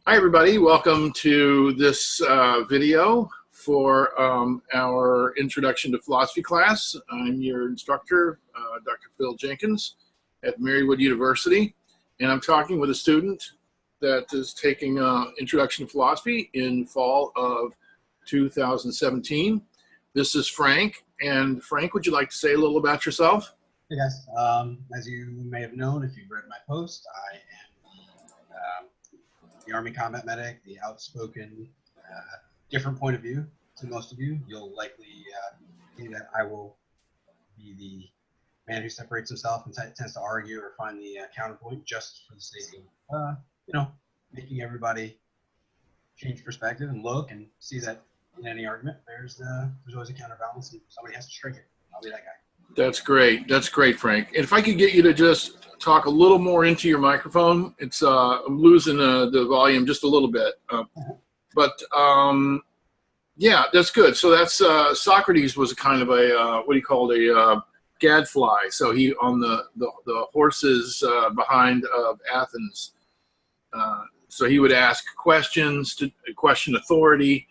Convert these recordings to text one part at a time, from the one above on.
Hi everybody, welcome to this video for our Introduction to Philosophy class. I'm your instructor, Dr. Phil Jenkins at Marywood University, and I'm talking with a student that is taking Introduction to Philosophy in fall of 2017. This is Frank, and Frank, would you like to say a little about yourself? Hey guys, as you may have known if you've read my post, I am the Army combat medic, the outspoken, different point of view to most of you. You'll likely see that I will be the man who separates himself and tends to argue or find the counterpoint just for the sake of, making everybody change perspective and look and see that in any argument, there's always a counterbalance and somebody has to strike it. I'll be that guy. That's great. That's great, Frank. And if I could get you to just talk a little more into your microphone, it's I'm losing the volume just a little bit. Yeah, that's good. So that's Socrates was kind of a what do you call it, a gadfly. So he on the horses behind Athens. So he would ask questions to question authority,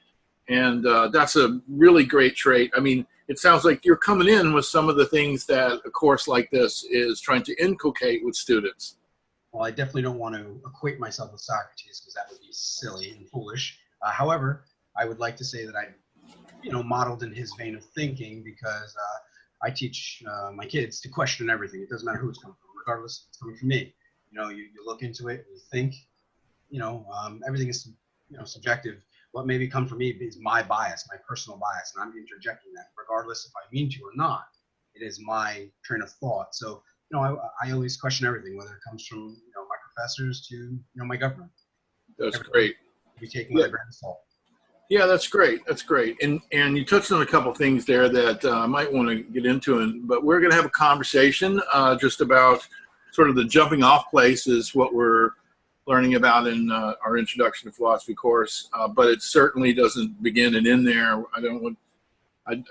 and that's a really great trait. I mean, it sounds like you're coming in with some of the things that a course like this is trying to inculcate with students. Well, I definitely don't want to equate myself with Socrates because that would be silly and foolish. However, I would like to say that I, modeled in his vein of thinking because I teach my kids to question everything. It doesn't matter who it's coming from, regardless if it's coming from me. You look into it, you think, everything is, subjective. What maybe come from me is my bias, my personal bias, and I'm interjecting that regardless if I mean to or not. It is my train of thought. So, I always question everything, whether it comes from, my professors to, my government. That's great. Be taken with a grain of salt. Yeah, that's great. That's great. And you touched on a couple of things there that I might want to get into, but we're going to have a conversation just about sort of the jumping off place is what we're learning about in our Introduction to Philosophy course, but it certainly doesn't begin and end there. I'd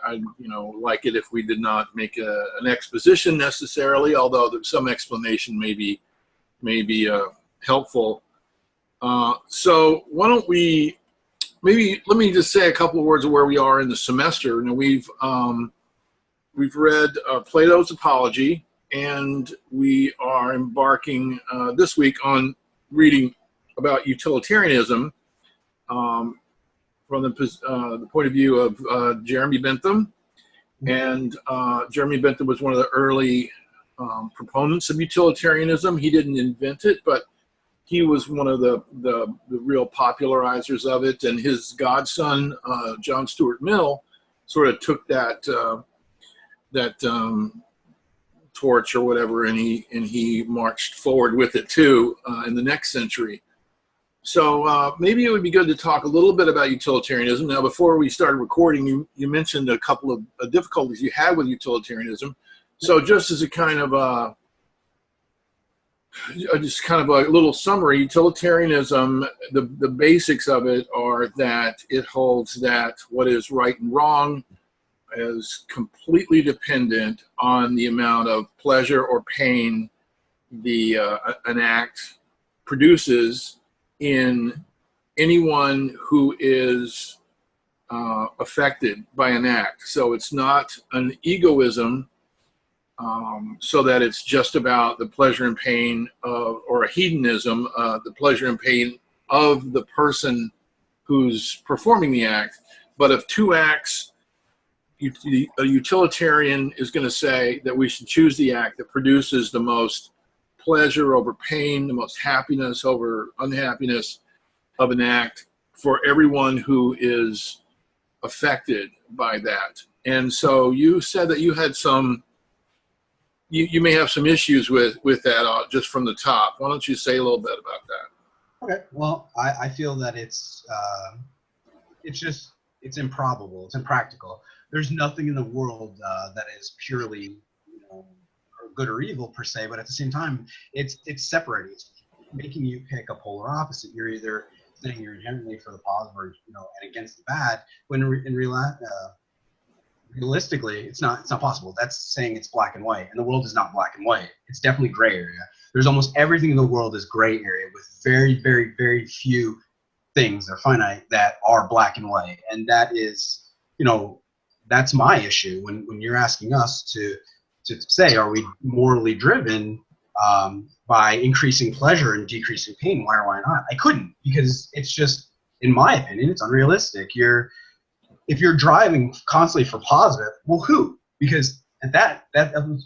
like it if we did not make an exposition necessarily, although some explanation may be helpful. So why don't we let me just say a couple of words of where we are in the semester. We've read Plato's Apology, and we are embarking this week on reading about utilitarianism from the point of view of Jeremy Bentham. And Jeremy Bentham was one of the early proponents of utilitarianism. He didn't invent it, but he was one of the real popularizers of it. And his godson, John Stuart Mill, sort of took that torch or whatever, and he marched forward with it too in the next century. So maybe it would be good to talk a little bit about utilitarianism. Now, before we started recording, you mentioned a couple of difficulties you had with utilitarianism. So just as a kind of a little summary, utilitarianism, the basics of it are that it holds that what is right and wrong is completely dependent on the amount of pleasure or pain an act produces in anyone who is affected by an act. So it's not an egoism, so that it's just about the pleasure and pain or a hedonism, the pleasure and pain of the person who's performing the act. But if two acts, a utilitarian is going to say that we should choose the act that produces the most pleasure over pain, the most happiness over unhappiness of an act for everyone who is affected by that. And so you said that you had you may have some issues with that just from the top. Why don't you say a little bit about that? Okay. Well, I feel that it's improbable. It's impractical. There's nothing in the world that is purely, good or evil per se, but at the same time, it's separating. It's making you pick a polar opposite. You're either saying you're inherently for the positive or, and against the bad, when realistically, it's not possible. That's saying it's black and white, and the world is not black and white. It's definitely gray area. There's almost everything in the world is gray area with very, very, very few things, they're finite, that are black and white. And that is, you know, that's my issue when you're asking us to say, are we morally driven by increasing pleasure and decreasing pain? Why or why not? I couldn't, because it's just, in my opinion, it's unrealistic. If you're driving constantly for positive, well, who? Because that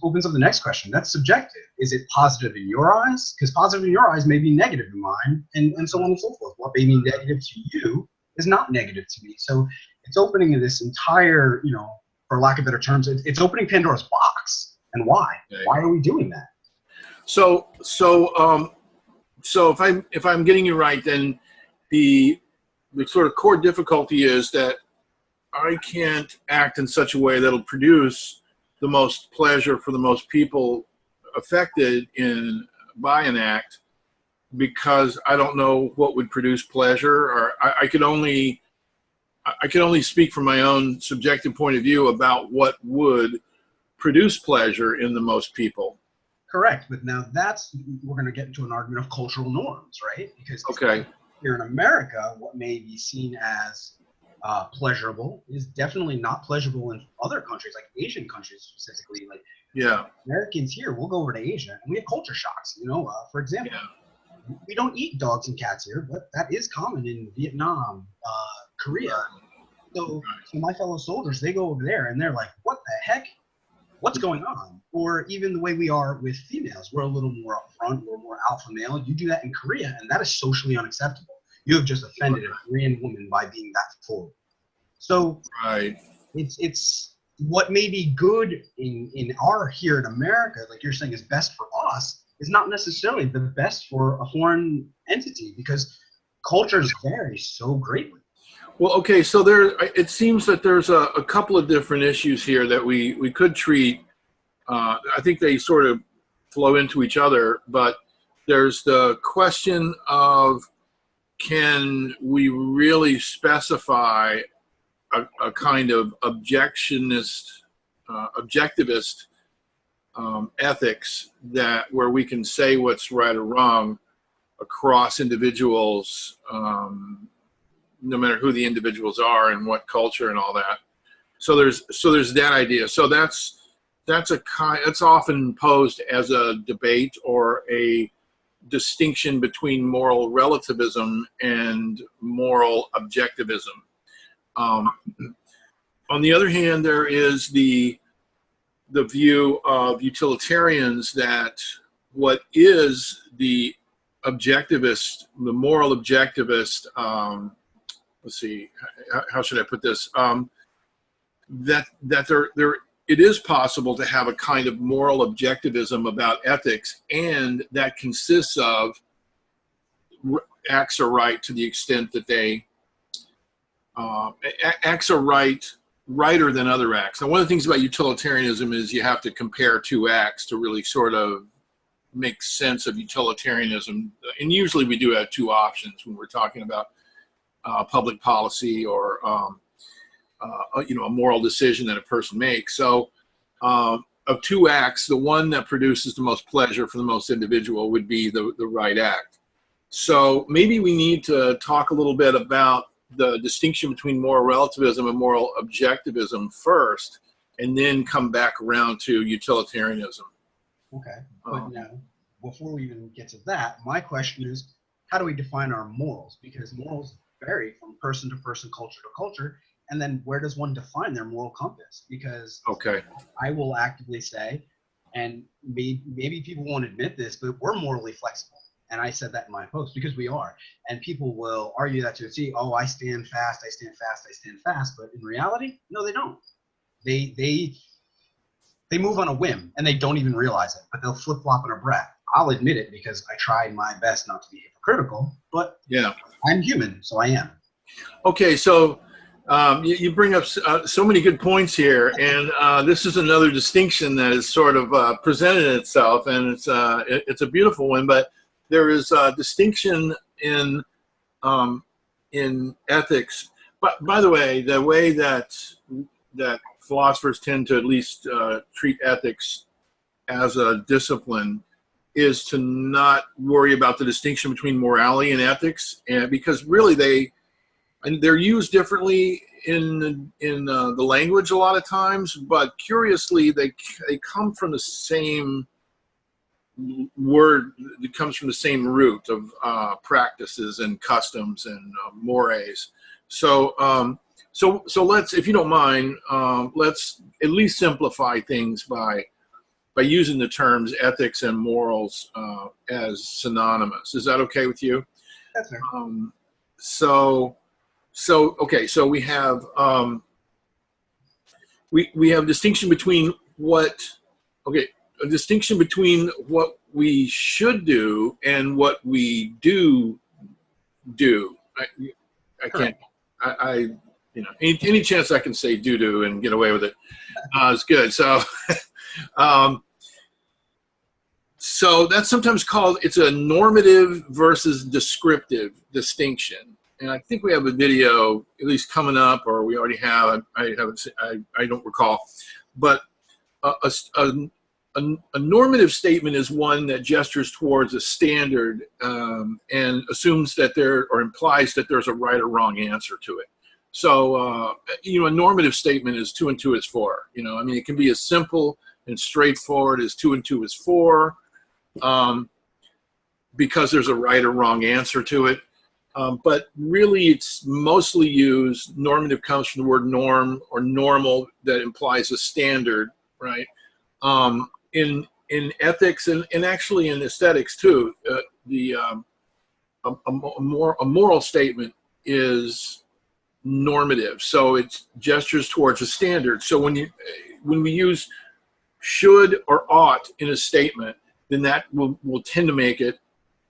opens up the next question. That's subjective. Is it positive in your eyes? Because positive in your eyes may be negative in mine, and so on and so forth. What may be negative to you is not negative to me. So it's opening this entire, you know, for lack of better terms, it's opening Pandora's box. And why? Okay. Why are we doing that? So if I'm getting you right, then the sort of core difficulty is that I can't act in such a way that'll produce the most pleasure for the most people affected by an act, because I don't know what would produce pleasure, or I can only speak from my own subjective point of view about what would produce pleasure in the most people. Correct, but now we're going to get into an argument of cultural norms, right? Because here in America, what may be seen as pleasurable is definitely not pleasurable in other countries, like Asian countries specifically. Like, Americans here, we'll go over to Asia and we have culture shocks. You know, for example, we don't eat dogs and cats here, but that is common in Vietnam, Korea. So my fellow soldiers, they go over there and they're like, what the heck? What's going on? Or even the way we are with females, we're a little more upfront, we're more alpha male. You do that in Korea, and that is socially unacceptable. You have just offended a Korean woman by being that forward. So it's what may be good in our here in America, like you're saying, is best for us, is not necessarily the best for a foreign entity, because cultures vary so greatly. Well, okay, so it seems that there's a couple of different issues here that we could treat. I think they sort of flow into each other, but there's the question of, can we really specify a kind of objectivist ethics where we can say what's right or wrong across individuals, no matter who the individuals are and what culture and all that. So there's that idea. So that's often posed as a debate or a distinction between moral relativism and moral objectivism. On the other hand, there is the view of utilitarians that what is the moral objectivist, let's see, how should I put this? That it is possible to have a kind of moral objectivism about ethics, and that consists of acts are right to the extent that acts are righter than other acts. Now, one of the things about utilitarianism is you have to compare two acts to really sort of make sense of utilitarianism, and usually we do have two options when we're talking about public policy or a moral decision that a person makes. So of two acts, the one that produces the most pleasure for the most individual would be the right act. So maybe we need to talk a little bit about the distinction between moral relativism and moral objectivism first, and then come back around to utilitarianism. Okay, but now, before we even get to that, my question is, how do we define our morals? Because morals vary from person to person, culture to culture, and then where does one define their moral compass? Because I will actively say, and maybe people won't admit this, but we're morally flexible. And I said that in my post, because we are. And people will argue that to a T, oh, I stand fast, I stand fast, I stand fast. But in reality, no, they don't. They move on a whim, and they don't even realize it, but they'll flip-flop in a breath. I'll admit it because I tried my best not to be hypocritical, but I'm human, so I am. Okay, so you bring up so many good points here, and this is another distinction that is sort of presented itself, and it's a beautiful one, but there is a distinction in ethics. But by the way that philosophers tend to at least treat ethics as a discipline is to not worry about the distinction between morality and ethics, and because really they're used differently in the language a lot of times, but curiously they come from the same word. It comes from the same root of practices and customs and mores. So let's, if you don't mind, let's at least simplify things by using the terms ethics and morals as synonymous. Is that okay with you? That's fair. Okay, so we have we have distinction between a distinction between what we should do and what we do. I can't. You know, any chance I can say do and get away with it is good. So. So that's sometimes called, it's a normative versus descriptive distinction. And I think we have a video at least coming up, or we already have, I don't recall. But a normative statement is one that gestures towards a standard and assumes that or implies that there's a right or wrong answer to it. So, you know, a normative statement is 2 and 2 is 4. You know, I mean, it can be as simple and straightforward as 2 and 2 is 4. Because there's a right or wrong answer to it. But really it's mostly used, normative comes from the word norm or normal, that implies a standard, right? In ethics and actually in aesthetics too, a moral statement is normative. So it gestures towards a standard. So when we use should or ought in a statement, then that will tend to make it,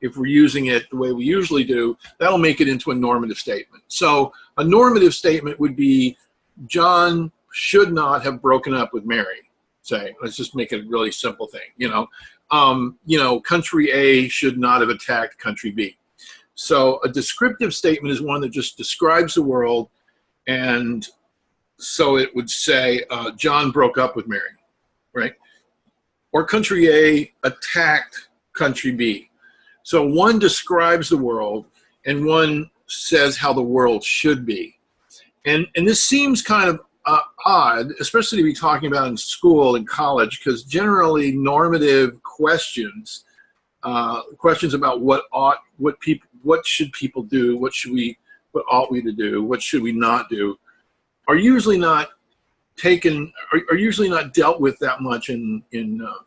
if we're using it the way we usually do, that'll make it into a normative statement. So a normative statement would be, John should not have broken up with Mary. Say, let's just make it a really simple thing. You know, country A should not have attacked country B. So a descriptive statement is one that just describes the world, and so it would say, John broke up with Mary, right? Or country A attacked country B. So one describes the world and one says how the world should be. And this seems kind of odd, especially to be talking about in school and college, because generally normative questions, questions about what should people do, what ought we to do, what should we not do, are usually not dealt with that much in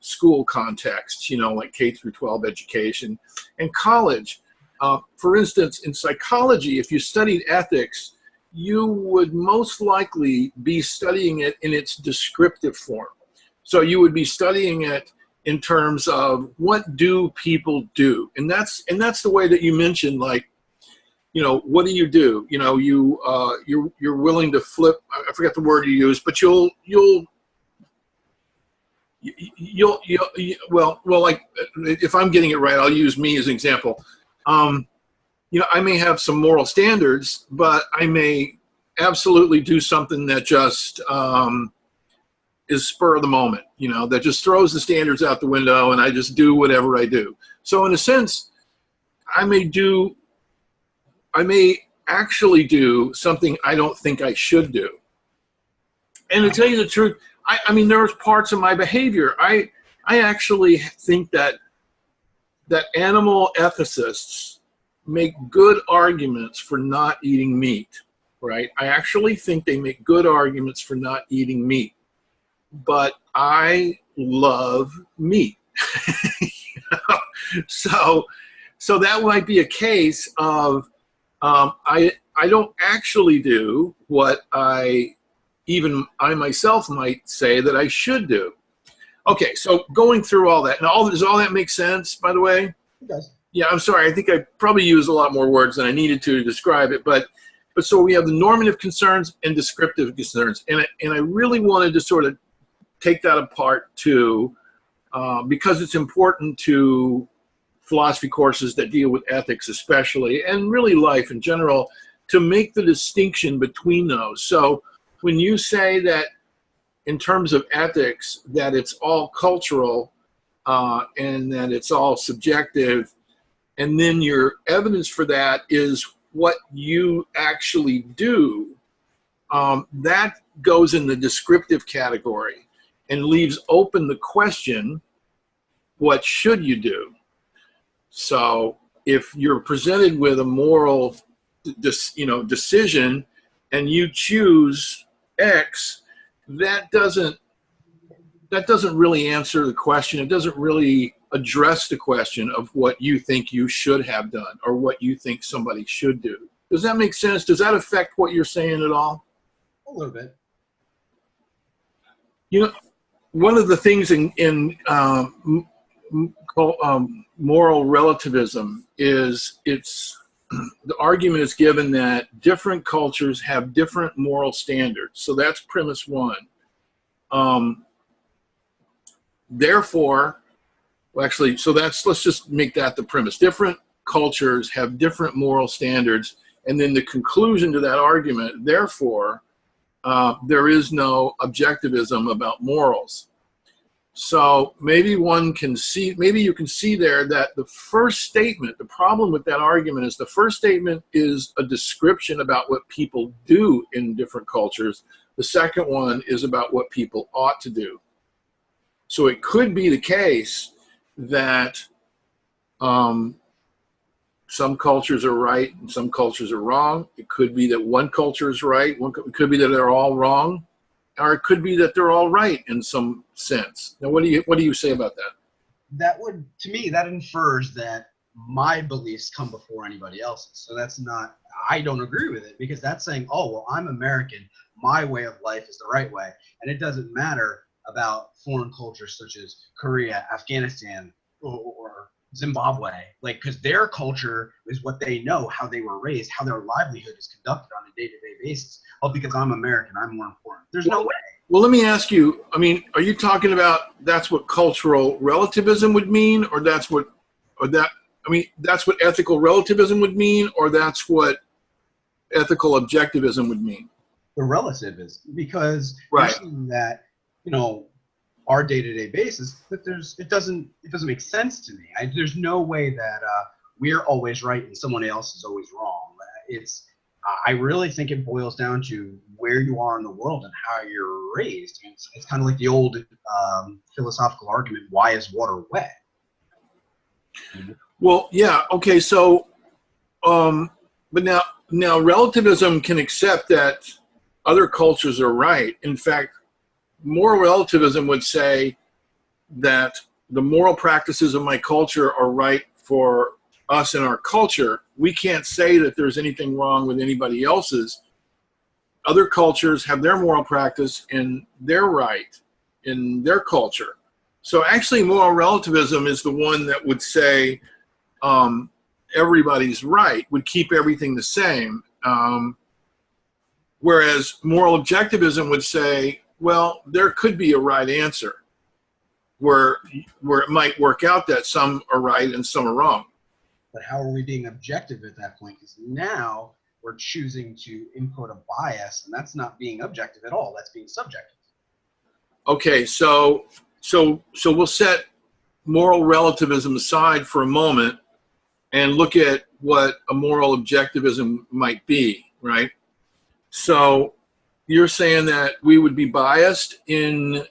school contexts, you know, like K through 12 education and college. For instance, in psychology, if you studied ethics, you would most likely be studying it in its descriptive form. So you would be studying it in terms of what do people do, and that's the way that you mentioned, like, you know, what do? You know, you're willing to flip. I forget the word you used, but you'll like, if I'm getting it right, I'll use me as an example. You know, I may have some moral standards, but I may absolutely do something that just is spur of the moment. You know, that just throws the standards out the window, and I just do whatever I do. So in a sense, I may actually do something I don't think I should do. And to tell you the truth, I mean, there's parts of my behavior. I actually think that animal ethicists make good arguments for not eating meat, right? I actually think they make good arguments for not eating meat. But I love meat. You know? So that might be a case of, I don't actually do what I myself might say that I should do. Okay, so going through all that, now does all that make sense, by the way? It does. Yeah, I'm sorry, I think I probably used a lot more words than I needed to describe it, but so we have the normative concerns and descriptive concerns, and I really wanted to sort of take that apart too, because it's important to philosophy courses that deal with ethics especially, and really life in general, to make the distinction between those. So when you say that in terms of ethics that it's all cultural, and that it's all subjective. And then your evidence for that is what you actually do. That goes in the descriptive category and leaves open the question, what should you do? So if you're presented with a moral decision and you choose X, that doesn't really answer the question. It doesn't really address the question of what you think you should have done or what you think somebody should do. Does that make sense? Does that affect what you're saying at all? A little bit. You know, one of the things in moral relativism is the argument is given that different cultures have different moral standards. So that's premise one. Therefore, well, actually, so let's just make that the premise. Different cultures have different moral standards, and then the conclusion to that argument, therefore, there is no objectivism about morals. So maybe you can see there that the first statement, the problem with that argument is the first statement is a description about what people do in different cultures. The second one is about what people ought to do. So it could be the case that some cultures are right and some cultures are wrong. It could be that one culture is right. It could be that they're all wrong, or it could be that they're all right in some sense. Now, what do you say about that? To me, that infers that my beliefs come before anybody else's. So I don't agree with it, because that's saying, oh, well, I'm American. My way of life is the right way. And it doesn't matter about foreign cultures such as Korea, Afghanistan, or Zimbabwe, because their culture is what they know, how they were raised, how their livelihood is conducted on a day-to-day basis. Oh, because I'm American, I'm more important. There's no way. Well, let me ask you, are you talking about that's what cultural relativism would mean, or that's what ethical relativism would mean, or that's what ethical objectivism would mean? The relativism, because right. You're saying that, our day-to-day basis, that it doesn't make sense to me. There's no way that we're always right and someone else is always wrong. I really think it boils down to where you are in the world and how you're raised. It's kind of like the old philosophical argument, why is water wet? Well, yeah, okay, so, but now relativism can accept that other cultures are right. In fact, moral relativism would say that the moral practices of my culture are right for us and our culture. We can't say that there's anything wrong with anybody else's. Other cultures have their moral practice and they're right in their culture. So actually moral relativism is the one that would say everybody's right, would keep everything the same. Whereas moral objectivism would say, well, there could be a right answer where it might work out that some are right and some are wrong. But how are we being objective at that point? Because now we're choosing to input a bias, and that's not being objective at all. That's being subjective. Okay, so we'll set moral relativism aside for a moment and look at what a moral objectivism might be, right? So you're saying that we would be biased in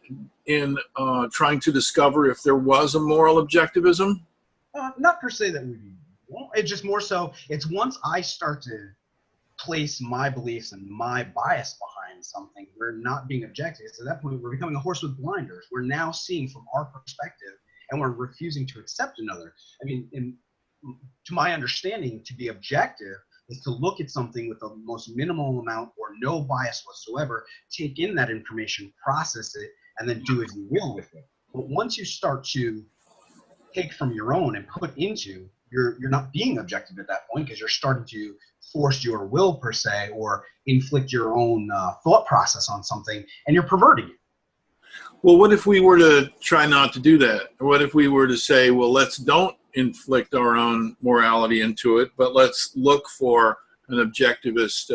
trying to discover if there was a moral objectivism? Not per se that we won't. It's just more so, it's once I start to place my beliefs and my bias behind something, we're not being objective. So at that point, we're becoming a horse with blinders. We're now seeing from our perspective, and we're refusing to accept another. To my understanding, to be objective is to look at something with the most minimal amount or no bias whatsoever, take in that information, process it, and then do as you will with it. But once you start to take from your own and put into, you're not being objective at that point, because you're starting to force your will per se, or inflict your own thought process on something, and you're perverting it. Well, what if we were to try not to do that? Or what if we were to say, well, let's don't inflict our own morality into it, but let's look for an objectivist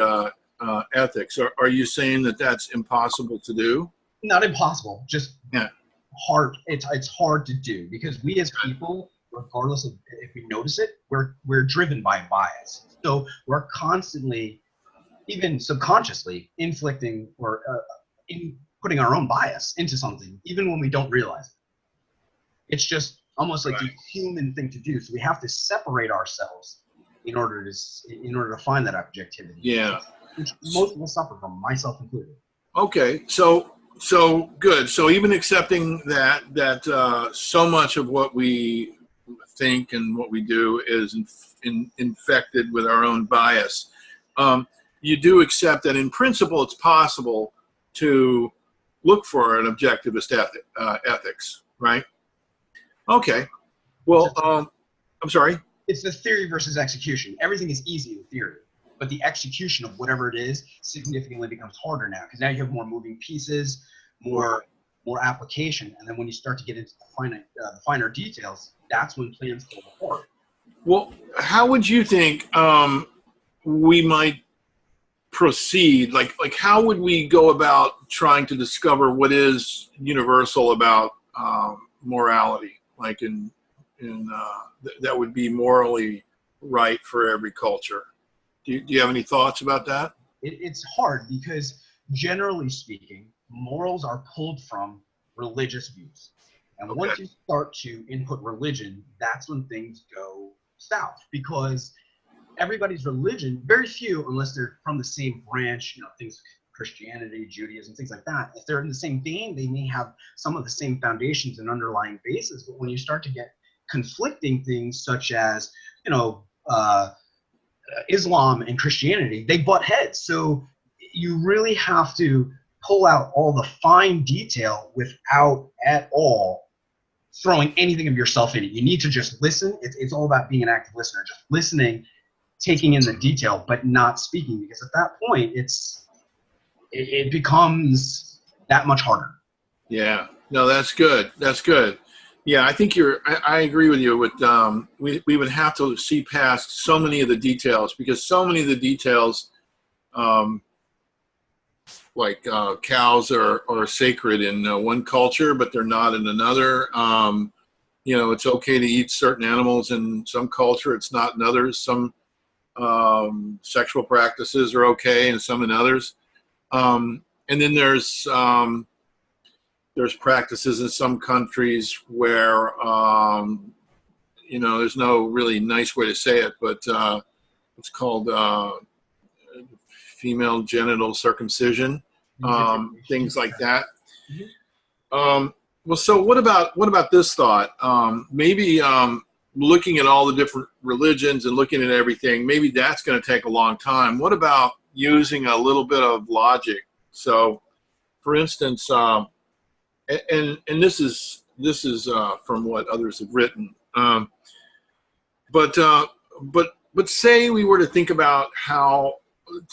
ethics. Are you saying that that's impossible to do? Not impossible, just yeah. hard. It's hard to do because we as people, regardless of if we notice it, we're driven by bias. So we're constantly, even subconsciously, inflicting or putting our own bias into something, even when we don't realize it. It's just almost like the human thing to do. So we have to separate ourselves in order to find that objectivity. Yeah. Which most people suffer from, myself included. Okay, so good. So even accepting that so much of what we think and what we do is infected with our own bias, you do accept that in principle it's possible to look for an objectivist ethics, right? Okay. Well, I'm sorry. It's the theory versus execution. Everything is easy in theory, but the execution of whatever it is significantly becomes harder now because now you have more moving pieces, more application, and then when you start to get into the finer details, that's when plans fall apart. Well, how would you think we might proceed? Like how would we go about trying to discover what is universal about morality? Like that would be morally right for every culture. Do you have any thoughts about that? It's hard because generally speaking, morals are pulled from religious views. And once you start to input religion, that's when things go south because everybody's religion, very few, unless they're from the same branch, things like Christianity, Judaism, things like that. If they're in the same vein, they may have some of the same foundations and underlying bases. But when you start to get conflicting things such as, Islam and Christianity, they butt heads. So you really have to pull out all the fine detail without at all throwing anything of yourself in it. You need to just listen. It's all about being an active listener, just listening, taking in the detail, but not speaking, because at that point it becomes that much harder. Yeah, no, that's good. That's good. Yeah, I think I agree with you. With we would have to see past so many of the details because so many of the details, like cows are sacred in one culture, but they're not in another. It's okay to eat certain animals in some culture; it's not in others. Some sexual practices are okay, and some in others. And then there's practices in some countries where, there's no really nice way to say it, but it's called female genital circumcision, things like that. Well, so what about this thought? Maybe looking at all the different religions and looking at everything, maybe that's going to take a long time. What about using a little bit of logic? So, for instance, and this is from what others have written. But say we were to think about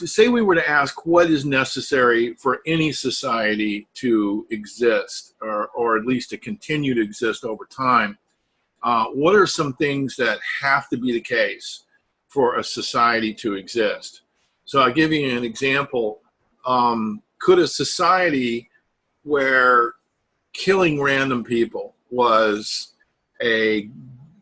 say we were to ask what is necessary for any society to exist, or at least to continue to exist over time. What are some things that have to be the case for a society to exist? So I'll give you an example. Could a society where killing random people was a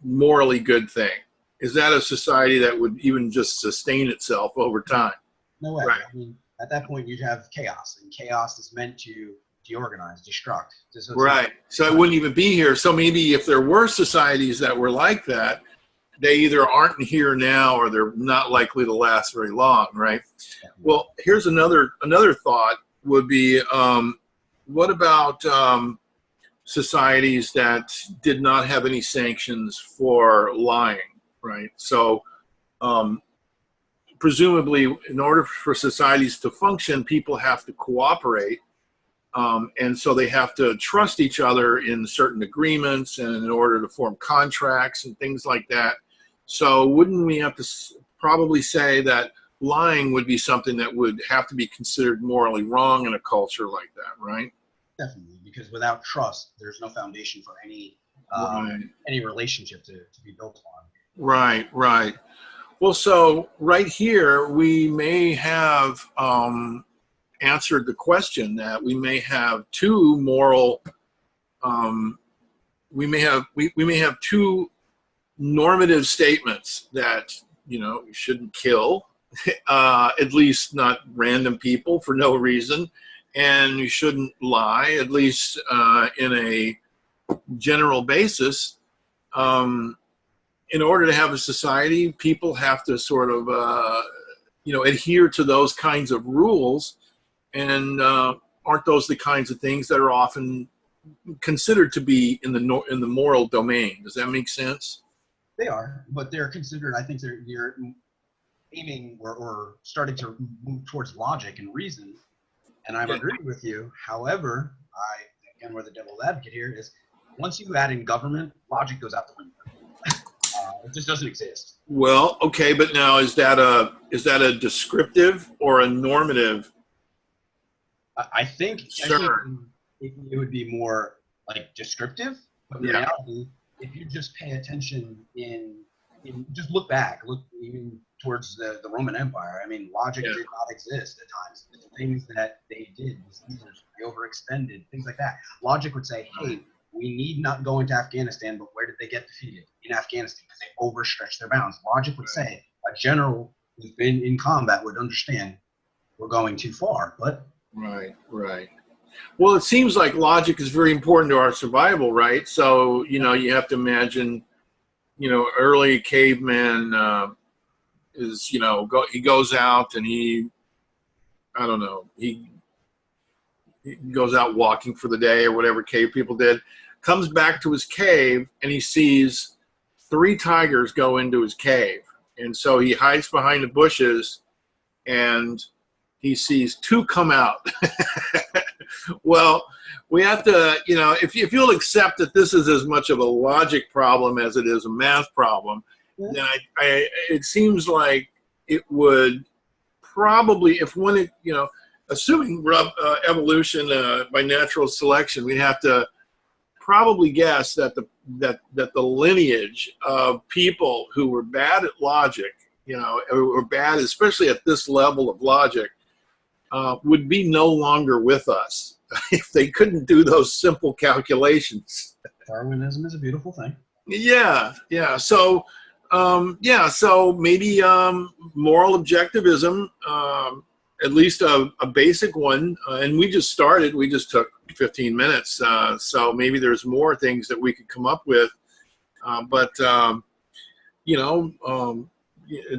morally good thing, is that a society that would even just sustain itself over time? No way. Right. I mean, at that point, you'd have chaos, and chaos is meant to deorganize, destruct. Right. So it wouldn't even be here. So maybe if there were societies that were like that, they either aren't here now or they're not likely to last very long, right? Yeah. Well, here's another thought would be, what about societies that did not have any sanctions for lying, right? So presumably, in order for societies to function, people have to cooperate. And so they have to trust each other in certain agreements and in order to form contracts and things like that. So wouldn't we have to probably say that lying would be something that would have to be considered morally wrong in a culture like that, right? Definitely, because without trust, there's no foundation for any relationship to be built on. Right, right. Well, so right here, we may have answered the question that we may have two moral we may have two normative statements that, you shouldn't kill, at least not random people for no reason, and you shouldn't lie, at least in a general basis. In order to have a society, people have to sort of, adhere to those kinds of rules, and aren't those the kinds of things that are often considered to be in the moral domain? Does that make sense? They are, but they're considered. I think you're aiming or starting to move towards logic and reason, and I'm agreeing with you. However, again, where the devil's advocate here is, once you add in government, logic goes out the window. It just doesn't exist. Well, okay, but now is that a descriptive or a normative? I think Sure. it would be more like descriptive. But in reality, if you just pay attention just look back, look even towards the Roman Empire. I mean, logic did not exist at times. The things that they did, they overextended, things like that. Logic would say, hey, we need not go into Afghanistan, but where did they get defeated? In Afghanistan, because they overstretched their bounds. Logic would say, a general who's been in combat would understand we're going too far. But Right. Well, it seems like logic is very important to our survival, right? So, you have to imagine, early caveman he goes out and he goes out walking for the day or whatever cave people did, comes back to his cave and he sees 3 tigers go into his cave. And so he hides behind the bushes and he sees 2 come out. Well, we have to, if you'll accept that this is as much of a logic problem as it is a math problem, then it seems like it would probably, if one, assuming evolution by natural selection, we'd have to probably guess that the lineage of people who were bad at logic, or bad, especially at this level of logic, would be no longer with us if they couldn't do those simple calculations. Darwinism is a beautiful thing. Yeah. So, so maybe moral objectivism, at least a basic one, and we just started. We just took 15 minutes, so maybe there's more things that we could come up with, but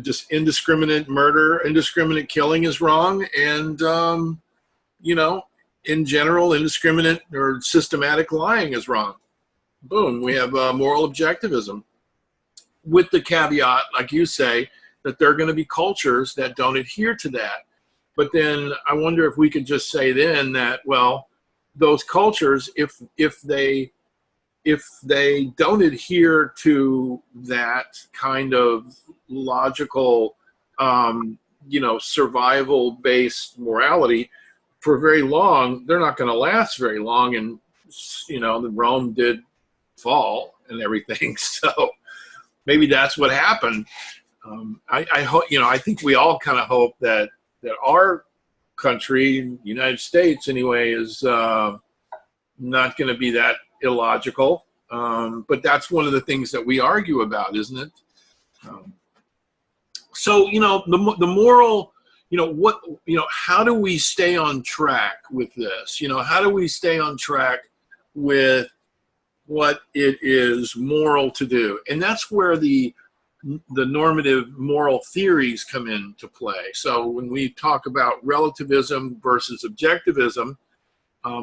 just indiscriminate murder, indiscriminate killing is wrong, and in general, indiscriminate or systematic lying is wrong. Boom, we have moral objectivism, with the caveat, like you say, that there are going to be cultures that don't adhere to that. But then I wonder if we could just say then that, well, those cultures, if they don't adhere to that kind of logical, survival-based morality for very long, they're not going to last very long. And, the Rome did fall and everything. So maybe that's what happened. I hope, I think we all kind of hope that our country, United States anyway, is not going to be that illogical. But that's one of the things that we argue about, isn't it? So, the moral, how do we stay on track with this? How do we stay on track with what it is moral to do? And that's where the normative moral theories come into play. So when we talk about relativism versus objectivism,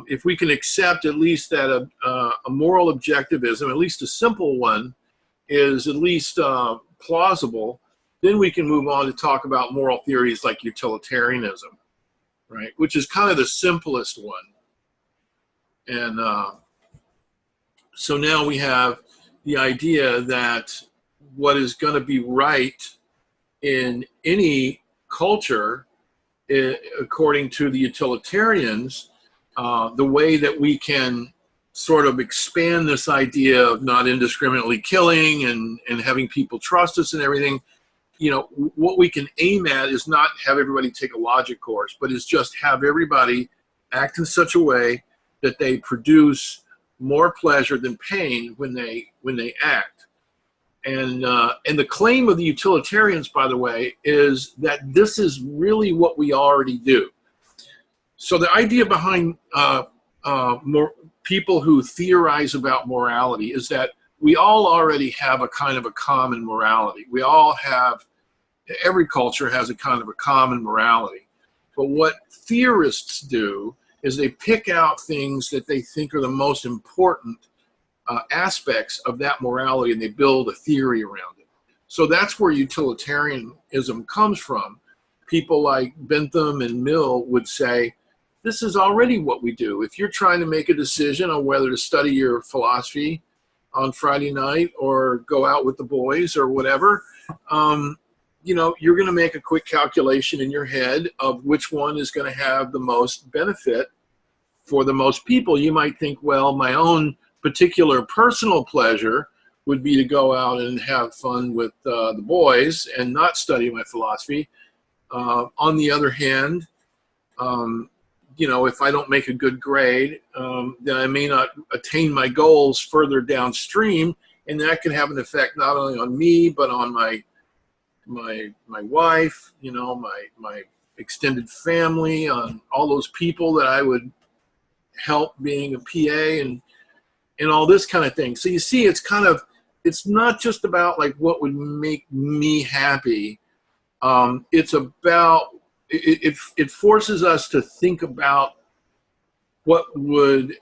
if we can accept at least that a moral objectivism, at least a simple one, is at least plausible, then we can move on to talk about moral theories like utilitarianism, right? Which is kind of the simplest one. And so now we have the idea that what is going to be right in any culture, according to the utilitarians, the way that we can sort of expand this idea of not indiscriminately killing and having people trust us and everything, what we can aim at is not have everybody take a logic course, but is just have everybody act in such a way that they produce more pleasure than pain when they act. And the claim of the utilitarians, by the way, is that this is really what we already do. So the idea behind more people who theorize about morality is that we all already have a kind of a common morality. We all have, every culture has a kind of a common morality. But what theorists do is they pick out things that they think are the most important aspects of that morality, and they build a theory around it. So that's where utilitarianism comes from. People like Bentham and Mill would say, this is already what we do. If you're trying to make a decision on whether to study your philosophy on Friday night or go out with the boys or whatever, you know, you're going to make a quick calculation in your head of which one is going to have the most benefit for the most people. You might think, well, my own particular personal pleasure would be to go out and have fun with the boys and not study my philosophy. On the other hand, you know, if I don't make a good grade, then I may not attain my goals further downstream, and that can have an effect not only on me but on my wife, you know, my extended family, on all those people that I would help being a PA and all this kind of thing. So you see, it's kind of, it's not just about like what would make me happy. It's about, it forces us to think about what would,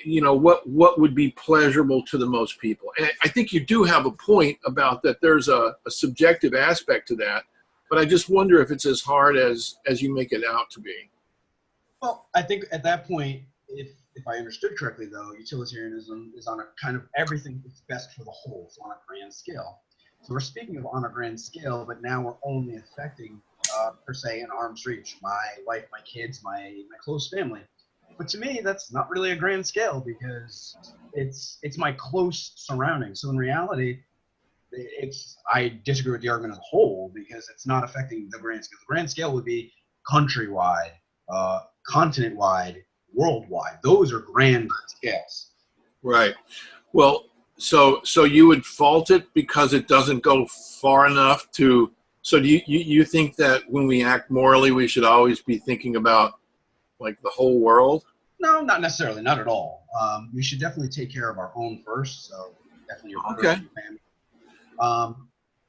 you know, what would be pleasurable to the most people. And I think you do have a point about that. There's a subjective aspect to that, but I just wonder if it's as hard as you make it out to be. Well, I think at that point, if I understood correctly, though, utilitarianism is on a kind of everything that's best for the whole. It's on a grand scale. So we're speaking of on a grand scale, but now we're only affecting, per se, an arm's reach, my wife, my kids, my close family. But to me, that's not really a grand scale because it's my close surroundings. So in reality, I disagree with the argument as a whole because it's not affecting the grand scale. The grand scale would be countrywide, continent-wide, worldwide. Those are grand scales. Right. Well, so you would fault it because it doesn't go far enough to. So do you think that when we act morally, we should always be thinking about like the whole world? No, not necessarily. Not at all. We should definitely take care of our own first. So definitely your okay. Family.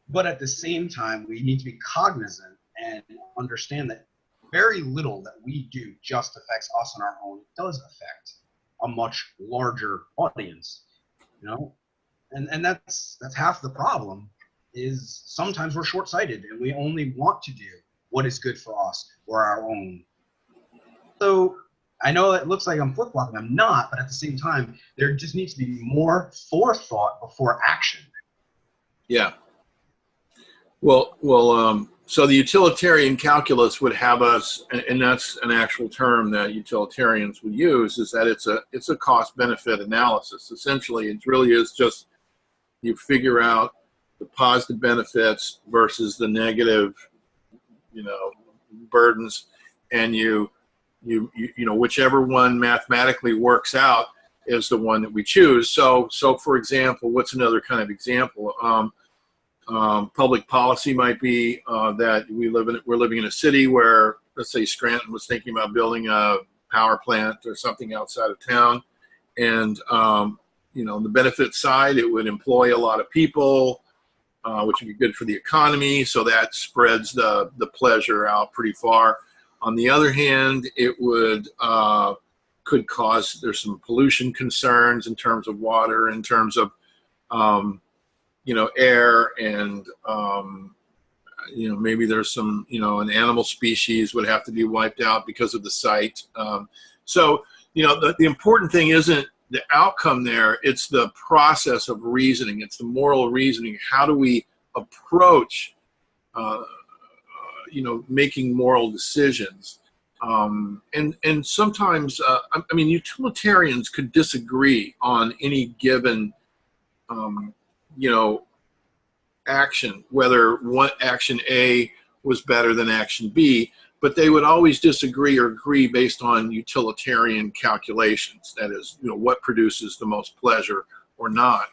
But at the same time, we need to be cognizant and understand that very little that we do just affects us on our own. It does affect a much larger audience, you know, and that's half the problem. Is sometimes we're short-sighted and we only want to do what is good for us or our own. So I know it looks like I'm flip-flopping. I'm not, but at the same time, there just needs to be more forethought before action. Yeah. Well. So the utilitarian calculus would have us, and that's an actual term that utilitarians would use, is that it's a cost-benefit analysis. Essentially, it really is just you figure out the positive benefits versus the negative, you know, burdens, and you know, whichever one mathematically works out is the one that we choose. So for example, what's another kind of example? Public policy might be that we're living in a city where, let's say, Scranton was thinking about building a power plant or something outside of town, and you know, on the benefit side, it would employ a lot of people, which would be good for the economy. So that spreads the pleasure out pretty far. On the other hand, it could cause, there's some pollution concerns in terms of water, in terms of you know, air, and you know, maybe there's some, you know, an animal species would have to be wiped out because of the site. So, you know, the important thing isn't the outcome there, it's the process of reasoning. It's the moral reasoning. How do we approach, you know, making moral decisions? And sometimes, I mean, utilitarians could disagree on any given you know, action, whether one action A was better than action B. but they would always disagree or agree based on utilitarian calculations. That is, what produces the most pleasure or not.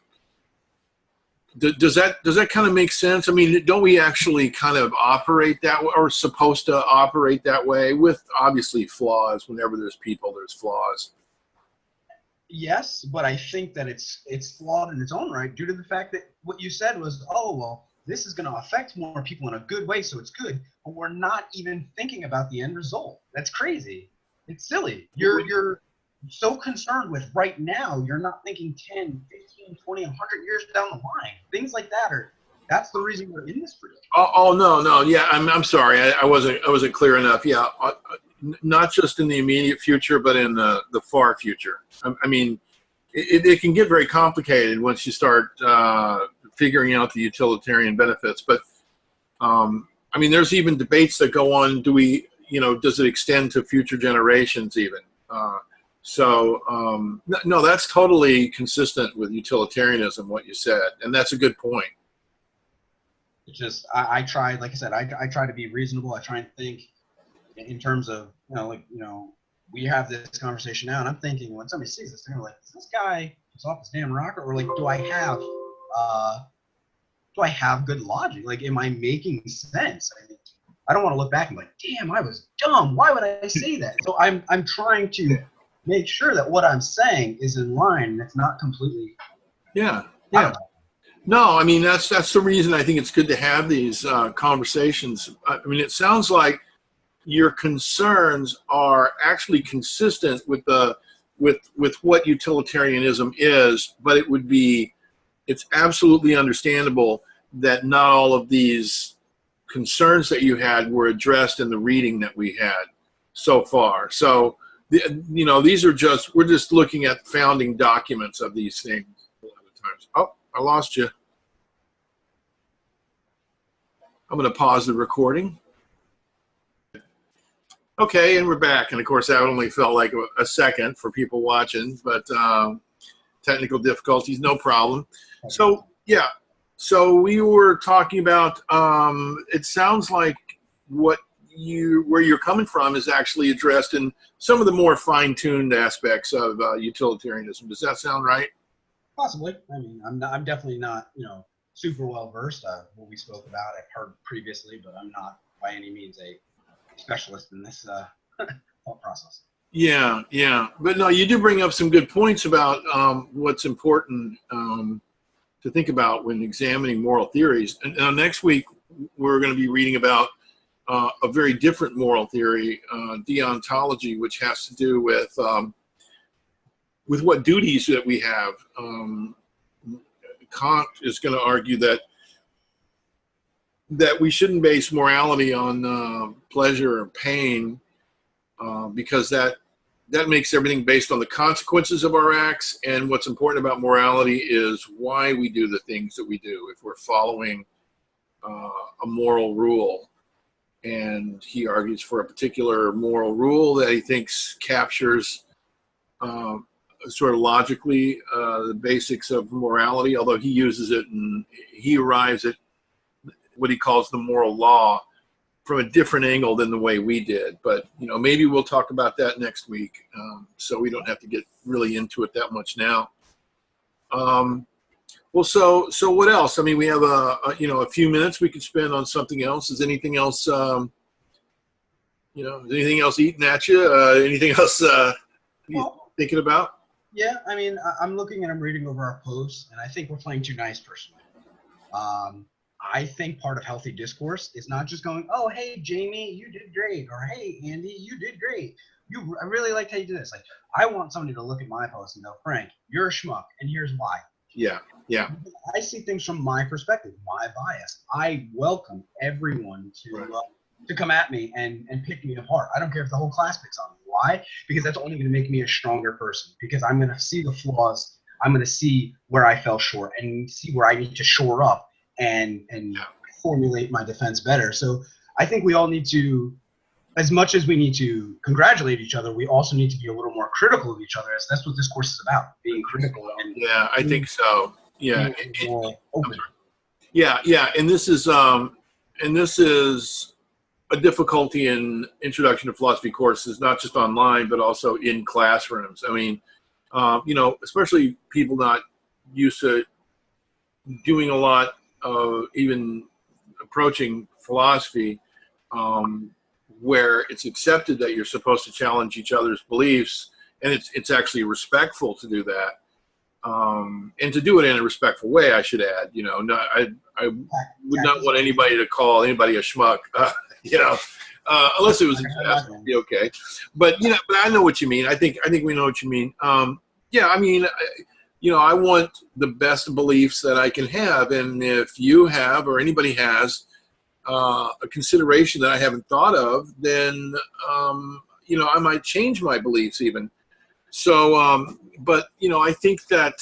Does that kind of make sense? I mean, don't we actually kind of operate that way, or supposed to operate that way, with obviously flaws? Whenever there's people, there's flaws. Yes, but I think that it's flawed in its own right, due to the fact that what you said was, oh, well, this is going to affect more people in a good way, so it's good. But we're not even thinking about the end result. That's crazy. It's silly. You're so concerned with right now, you're not thinking 10, 15, 20, 100 years down the line. Things like that that's the reason we're in this predicament. Oh no. Yeah, I'm sorry. I wasn't clear enough. Yeah. Not just in the immediate future, but in the far future. I mean, it can get very complicated once you start figuring out the utilitarian benefits. But I mean, there's even debates that go on. Does it extend to future generations even? No, that's totally consistent with utilitarianism, what you said, and that's a good point. It's just I try, like I said, I try to be reasonable. I try and think in terms of, we have this conversation now, and I'm thinking when somebody sees this, they're like, is this guy just off his damn rocker? Or like, do I have good logic? Like, am I making sense? I mean, I don't want to look back and be like, damn, I was dumb. Why would I say that? So I'm trying to make sure that what I'm saying is in line and it's not completely. Yeah. No, I mean, that's the reason I think it's good to have these conversations. I mean, it sounds like your concerns are actually consistent with what utilitarianism is, but it's absolutely understandable that not all of these concerns that you had were addressed in the reading that we had so far. So, we're just looking at founding documents of these things a lot of times. Oh, I lost you. I'm going to pause the recording. Okay, and we're back. And of course, that only felt like a second for people watching, but technical difficulties, no problem. So, yeah. So we were talking about, it sounds like where you're coming from is actually addressed in some of the more fine-tuned aspects of utilitarianism. Does that sound right? Possibly. I mean, I'm definitely not, super well versed. What we spoke about, I've heard previously, but I'm not by any means a specialist in this thought process. Yeah. But no, you do bring up some good points about what's important to think about when examining moral theories. And next week, we're going to be reading about a very different moral theory, deontology, which has to do with what duties that we have. Kant is going to argue that we shouldn't base morality on pleasure or pain, because that makes everything based on the consequences of our acts. And what's important about morality is why we do the things that we do, if we're following a moral rule. And he argues for a particular moral rule that he thinks captures sort of logically the basics of morality, although he uses it and he arrives at what he calls the moral law from a different angle than the way we did. But, maybe we'll talk about that next week, so we don't have to get really into it that much now. Well, so what else? I mean, we have a few minutes we could spend on something else. Is anything else, is anything else eating at you? Anything else you thinking about? Yeah, I mean, I'm looking and I'm reading over our posts, and I think we're playing too nice personally. I think part of healthy discourse is not just going, oh, hey, Jamie, you did great, or hey, Andy, you did great. I really liked how you did this. Like, I want somebody to look at my post and go, Frank, you're a schmuck, and here's why. Yeah. I see things from my perspective, my bias. I welcome everyone to come at me and pick me apart. I don't care if the whole class picks on me. Why? Because that's only going to make me a stronger person, because I'm going to see the flaws. I'm going to see where I fell short and see where I need to shore up and formulate my defense better. So I think we all need to, as much as we need to congratulate each other, we also need to be a little more critical of each other. That's what this course is about, being critical. And I think so. Yeah. More open. Yeah. And this is a difficulty in introduction to philosophy courses, not just online, but also in classrooms. I mean, you know, especially people not used to doing a lot of even approaching philosophy, where it's accepted that you're supposed to challenge each other's beliefs, and it's actually respectful to do that, and to do it in a respectful way, I should add. You know, I would not want anybody to call anybody a schmuck, you know, unless it was a test, it'd be okay. But you know, but I know what you mean. I think we know what you mean. Yeah, I mean, you know, I want the best beliefs that I can have, and if you have or anybody has a consideration that I haven't thought of, then you know, I might change my beliefs even. So, but you know, I think that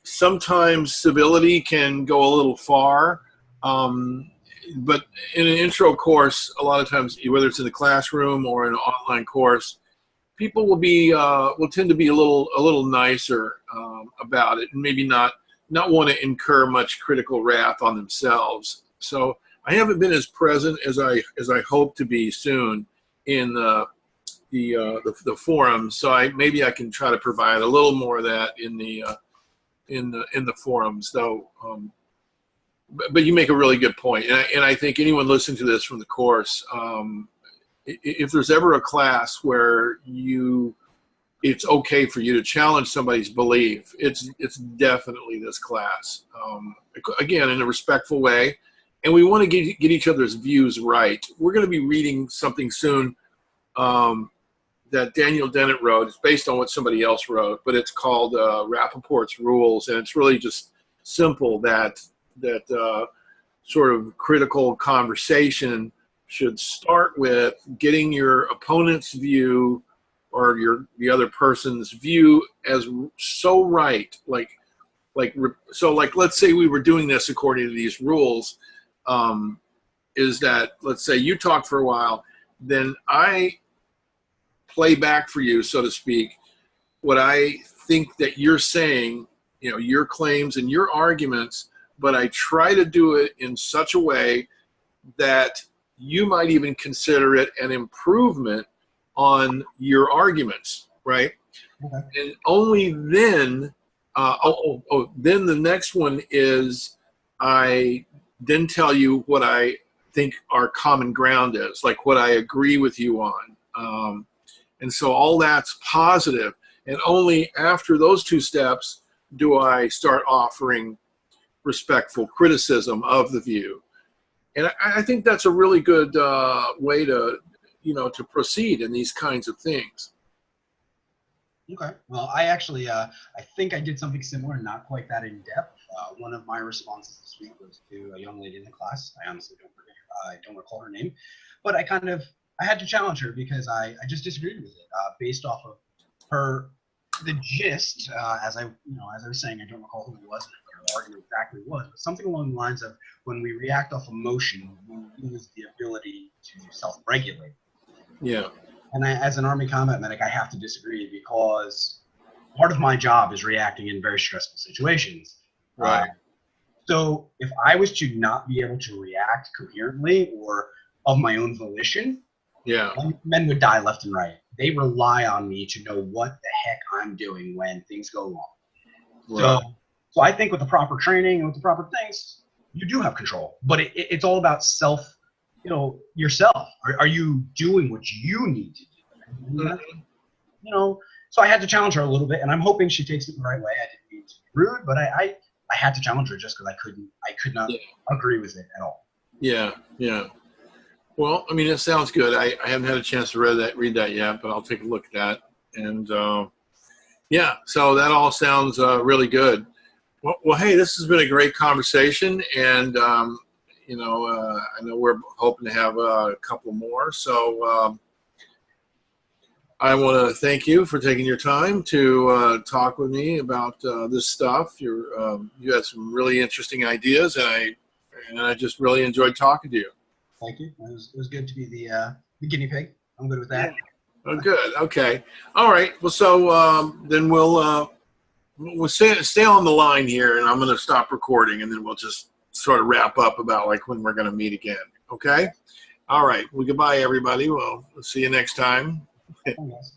sometimes civility can go a little far. But in an intro course, a lot of times, whether it's in the classroom or in an online course, people will tend to be a little nicer about it, and maybe not want to incur much critical wrath on themselves. So I haven't been as present as I hope to be soon in the forums. So maybe I can try to provide a little more of that in the forums, though. But you make a really good point, and I think anyone listening to this from the course, if there's ever a class where it's okay for you to challenge somebody's belief, it's definitely this class. Again, in a respectful way, and we want to get each other's views right. We're going to be reading something soon that Daniel Dennett wrote. It's based on what somebody else wrote, but it's called Rappaport's Rules, and it's really just simple that sort of critical conversation should start with getting your opponent's view or the other person's view as so right, like let's say we were doing this according to these rules, is that, let's say you talk for a while, then I play back for you, so to speak, what I think that you're saying, you know, your claims and your arguments, but I try to do it in such a way that you might even consider it an improvement on your arguments, right? Okay. And only then, then the next one is I then tell you what I think our common ground is, like what I agree with you on. And so all that's positive. And only after those two steps do I start offering respectful criticism of the view. And I think that's a really good way to, you know, to proceed in these kinds of things. Okay. Well, I actually, I think I did something similar, not quite that in depth. One of my responses this week was to a young lady in the class. I honestly don't recall her name, but I had to challenge her because I just disagreed with it based off of the gist. As I was saying, I don't recall who it was, what her argument exactly was, but something along the lines of, when we react off emotion, we lose the ability to self-regulate. Yeah. And as an Army combat medic, I have to disagree, because part of my job is reacting in very stressful situations. Right. So if I was to not be able to react coherently or of my own volition, yeah, men would die left and right. They rely on me to know what the heck I'm doing when things go wrong. Right. So I think with the proper training and with the proper things, you do have control. But it's all about yourself. Are you doing what you need to do? Mm-hmm. You know, so I had to challenge her a little bit, and I'm hoping she takes it the right way. I didn't mean to be rude, but I had to challenge her just because I could not agree with it at all. Yeah, yeah. Well, I mean, it sounds good. I haven't had a chance to read that yet, but I'll take a look at that. And yeah, so that all sounds really good. Well, hey, this has been a great conversation, and you know, I know we're hoping to have a couple more. So I want to thank you for taking your time to talk with me about this stuff. You had some really interesting ideas, and I just really enjoyed talking to you. Thank you. It was good to be the guinea pig. I'm good with that. Oh, good. Okay. All right. Well, so then we'll stay on the line here, and I'm going to stop recording, and then we'll just sort of wrap up about like when we're going to meet again. Okay. All right. Well, goodbye, everybody. Well, see you next time. Oh, yes.